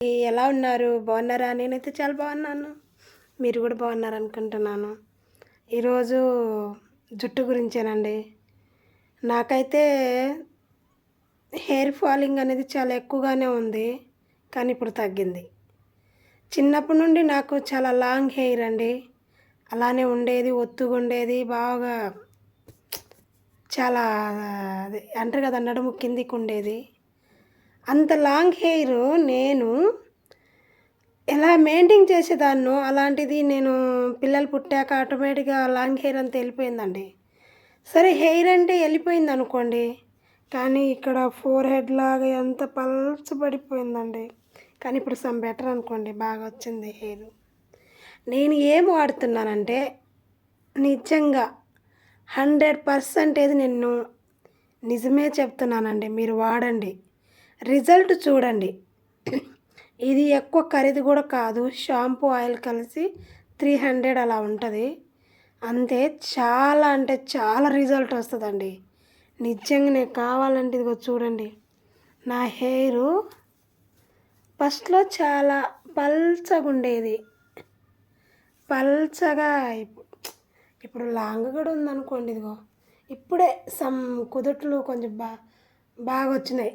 ఎలా ఉన్నారు? బాగున్నారా? నేనైతే చాలా బాగున్నాను. మీరు కూడా బాగున్నారనుకుంటున్నాను. ఈరోజు జుట్టు గురించేనండి. నాకైతే హెయిర్ ఫాలింగ్ అనేది చాలా ఎక్కువగానే ఉంది. కానీ ఇప్పుడు తగ్గింది. చిన్నప్పటి నుండి నాకు చాలా లాంగ్ హెయిర్ అండి. అలానే ఉండేది, ఒత్తుగా ఉండేది. బాగా చాలా అది అంటారు కదా, నడుము కిందికి ఉండేది. అంత లాంగ్ హెయిర్ నేను ఎలా మెయింటైన్ చేసేదాన్నో అలాంటిది నేను పిల్లలు పుట్టాక ఆటోమేటిక్గా లాంగ్ హెయిర్ అంతా వెళ్ళిపోయిందండి. సరే, హెయిర్ అంటే వెళ్ళిపోయింది అనుకోండి, కానీ ఇక్కడ ఫోర్ హెడ్ లాగా ఎంత పల్చబడిపోయిందండి. కానీ ఇప్పుడు సమ్ బెటర్ అనుకోండి, బాగా వచ్చింది హెయిర్. నేను ఏం వాడుతున్నానంటే నిజంగా 100% నేను నిజమే చెప్తున్నానండి. మీరు వాడండి, రిజల్ట్ చూడండి. ఇది ఎక్కువ ఖరీదు కూడా కాదు. షాంపూ ఆయిల్ కలిసి 300 అలా ఉంటుంది అంతే. చాలా అంటే చాలా రిజల్ట్ వస్తుందండి. నిజంగానే కావాలంటే ఇదిగో చూడండి. నా హెయిర్ ఫస్ట్లో చాలా పల్చగా ఉండేది. పల్చగా ఇప్పుడు లాంగ్ కూడా ఉందనుకోండి. ఇదిగో ఇప్పుడే సమ్ కుదుట్లు కొంచెం బాగా వచ్చినాయి.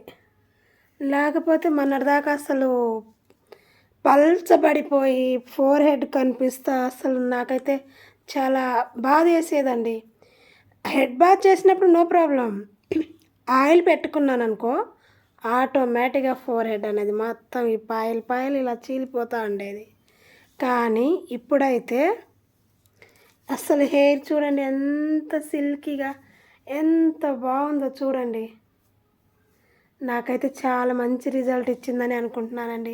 లేకపోతే మొన్నటిదాకా అసలు పల్చబడిపోయి ఫోర్ హెడ్ కనిపిస్తా అసలు నాకైతే చాలా బాధ వేసేదండి. హెడ్ బాత్ చేసినప్పుడు నో ప్రాబ్లం, ఆయిల్ పెట్టుకున్నాను అనుకో ఆటోమేటిక్గా ఫోర్ హెడ్ అనేది మొత్తం ఈ పాయలు ఇలా చీలిపోతూ ఉండేది. కానీ ఇప్పుడైతే అసలు హెయిర్ చూడండి ఎంత సిల్కీగా ఎంత బాగుందో చూడండి. నాకైతే చాలా మంచి రిజల్ట్ ఇచ్చిందని అనుకుంటున్నానండి.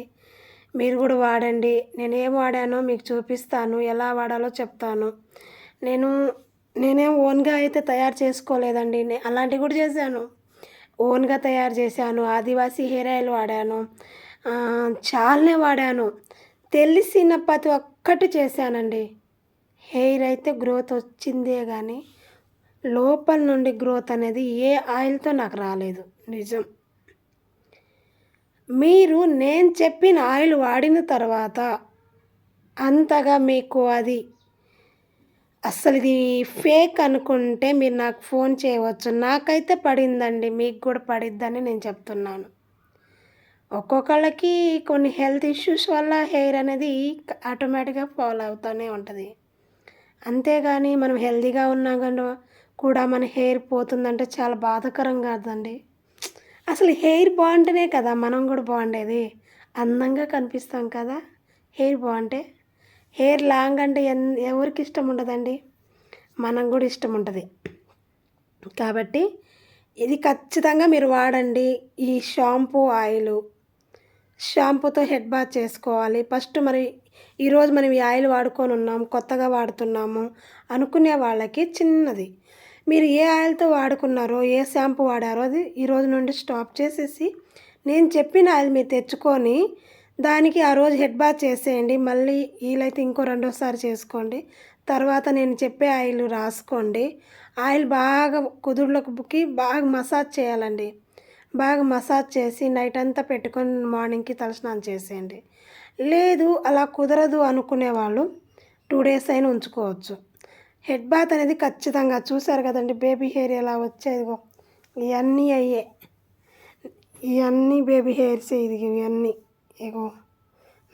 మీరు కూడా వాడండి. నేనేం వాడానో మీకు చూపిస్తాను, ఎలా వాడాలో చెప్తాను. నేనేం ఓన్గా అయితే తయారు చేసుకోలేదండి. అలాంటివి కూడా చేశాను, ఓన్గా తయారు చేశాను. ఆదివాసీ హెయిర్ ఆయిల్ వాడాను, చాలానే వాడాను. తెలిసిన ప్రతి ఒక్కటి చేశానండి. హెయిర్ అయితే గ్రోత్ వచ్చిందే కానీ లోపల నుండి గ్రోత్ అనేది ఏ ఆయిల్తో నాకు రాలేదు. నిజం. మీరు నేను చెప్పిన ఆయిల్ వాడిన తర్వాత అంతగా మీకు అది అస్సలు ఇది ఫేక్ అనుకుంటే మీరు నాకు ఫోన్ చేయవచ్చు. నాకైతే పడిందండి, మీకు కూడా పడిద్దని నేను చెప్తున్నాను. ఒక్కొక్కళ్ళకి కొన్ని హెల్త్ ఇష్యూస్ వల్ల హెయిర్ అనేది ఆటోమేటిక్గా ఫాలో అవుతూనే ఉంటుంది. అంతేగాని మనం హెల్తీగా ఉన్నా కానీ కూడా మన హెయిర్ పోతుందంటే చాలా బాధాకరం కాదండి. అసలు హెయిర్ బాగుంటేనే కదా మనం కూడా బాగుండేది, అందంగా కనిపిస్తాం కదా. హెయిర్ బాగుంటే హెయిర్ లాంగ్ అంటే ఎవరికి ఇష్టం ఉండదండి, మనం కూడా ఇష్టం ఉంటుంది. కాబట్టి ఇది ఖచ్చితంగా మీరు వాడండి. ఈ షాంపూతో హెడ్ బాత్ చేసుకోవాలి. ఫస్ట్ మరి ఈరోజు మనం ఈ ఆయిల్ వాడుకొని ఉన్నాం, కొత్తగా వాడుతున్నాము అనుకునే వాళ్ళకి చిన్నది, మీరు ఏ ఆయిల్తో వాడుకున్నారో ఏ షాంపూ వాడారో అది ఈరోజు నుండి స్టాప్ చేసేసి నేను చెప్పిన ఆయిల్ మీరు తెచ్చుకొని దానికి ఆ రోజు హెడ్ బాత్ చేసేయండి. మళ్ళీ వీలైతే ఇంకో రెండోసారి చేసుకోండి. తర్వాత నేను చెప్పే ఆయిల్ రాసుకోండి. ఆయిల్ బాగా కుదుర్లోకి బాగా మసాజ్ చేయాలండి. బాగా మసాజ్ చేసి నైట్ అంతా పెట్టుకొని మార్నింగ్కి తలస్నానం చేసేయండి. లేదు అలా కుదరదు అనుకునే వాళ్ళు 2 days అయినా ఉంచుకోవచ్చు. హెడ్ బాత్ అనేది ఖచ్చితంగా చూసారు కదండి. బేబీ హెయిర్ ఎలా వచ్చేదిగో ఇవన్నీ అయ్యే, ఇవన్నీ బేబీ హెయిర్స్. ఇవన్నీ ఇగో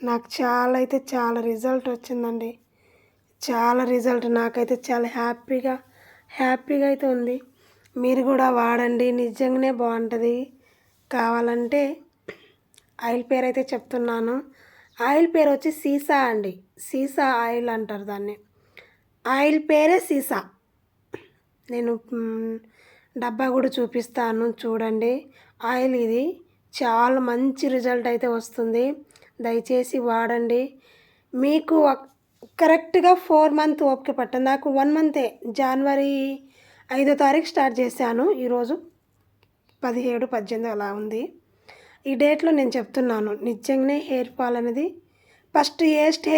నాకు చాలా అయితే చాలా రిజల్ట్ వచ్చిందండి. చాలా రిజల్ట్ నాకైతే చాలా హ్యాపీగా అయితే ఉంది. మీరు కూడా వాడండి, నిజంగానే బాగుంటుంది. కావాలంటే ఆయిల్ పేరు అయితే చెప్తున్నాను. ఆయిల్ పేరు వచ్చి సీసా అండి. సీసా ఆయిల్ అంటారు దాన్ని. ఆయిల్ పేరే సీసా. నేను డబ్బా కూడా చూపిస్తాను చూడండి. ఆయిల్ ఇది చాలా మంచి రిజల్ట్ అయితే వస్తుంది. దయచేసి వాడండి. మీకు కరెక్ట్గా 4 months ఓపిక పట్టండి. నాకు 1 month, జనవరి 5వ తారీఖు స్టార్ట్ చేశాను. ఈరోజు 17, 18 అలా ఉంది. ఈ డేట్లో నేను చెప్తున్నాను. నిజంగానే హెయిర్ ఫాల్ అనేది ఫస్ట్ ఏస్ట్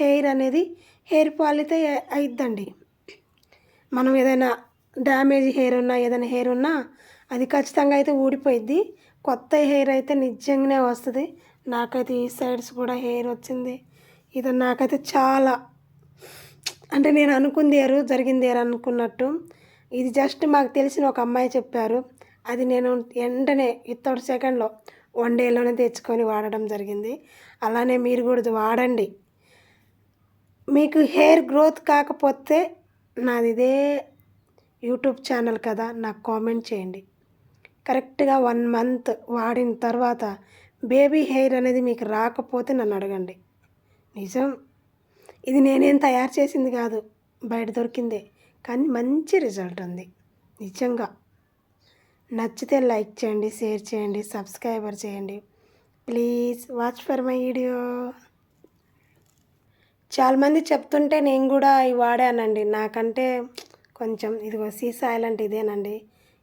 హెయిర్ అనేది హెయిర్ ఫాల్ అయితే అయిద్దండి. మనం ఏదైనా డ్యామేజ్ హెయిర్ ఉన్నా ఏదైనా హెయిర్ ఉన్నా అది ఖచ్చితంగా అయితే ఊడిపోయిద్ది. కొత్త హెయిర్ అయితే నిజంగానే వస్తుంది. నాకైతే ఈ సైడ్స్ కూడా హెయిర్ వచ్చింది. ఇది నాకైతే చాలా అంటే నేను అనుకుంది ఏరు జరిగింది ఏరు అనుకున్నట్టు. ఇది జస్ట్ మాకు తెలిసిన ఒక అమ్మాయి చెప్పారు. అది నేను వెంటనే వితౌట్ సెకండ్లో 1 డేలోనే తెచ్చుకొని వాడడం జరిగింది. అలానే మీరు కూడా ఇది వాడండి. మీకు హెయిర్ గ్రోత్ కాకపోతే నాది ఇదే యూట్యూబ్ ఛానల్ కదా, నాకు కామెంట్ చేయండి. కరెక్ట్గా 1 మంత్ వాడిన తర్వాత బేబీ హెయిర్ అనేది మీకు రాకపోతే నన్ను అడగండి. నిజం, ఇది నేనేం తయారు చేసింది కాదు, బయట దొరికిందే, కానీ మంచి రిజల్ట్ ఉంది నిజంగా. నచ్చితే లైక్ చేయండి, షేర్ చేయండి, సబ్స్క్రైబర్ చేయండి. Please watch for my video. చాలామంది చెప్తుంటే నేను కూడా ఇవి వాడానండి. నాకంటే కొంచెం ఇదిగో సీసా ఆయిల్ అంటే ఇదేనండి,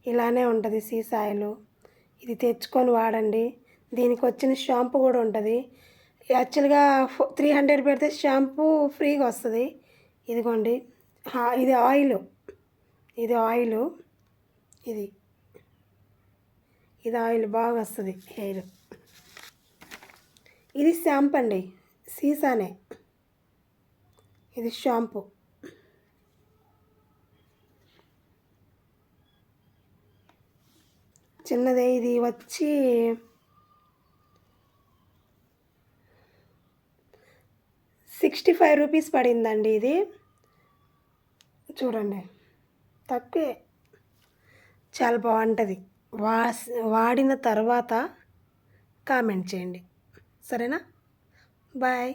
ఇలానే ఉంటుంది సీసా ఆయిల్. ఇది తెచ్చుకొని వాడండి. దీనికి వచ్చిన షాంపూ కూడా ఉంటుంది. యాక్చువల్గా 300 పెడితే షాంపూ ఫ్రీగా వస్తుంది. ఇదిగోండి, ఇది ఆయిల్, ఇది ఆయిల్, ఇది ఇది ఆయిల్ బాగా వస్తుంది హెయిర్. ఇది షాంపూ అండి, సీసానే. ఇది షాంపూ. చిన్నదే, ఇది వచ్చి 65 రూపీస్ పడిందండి. ఇది చూడండి, తక్కువే, చాలా బాగుంటుంది. వాడిన తర్వాత కామెంట్ చేయండి, సరేనా? బాయ్.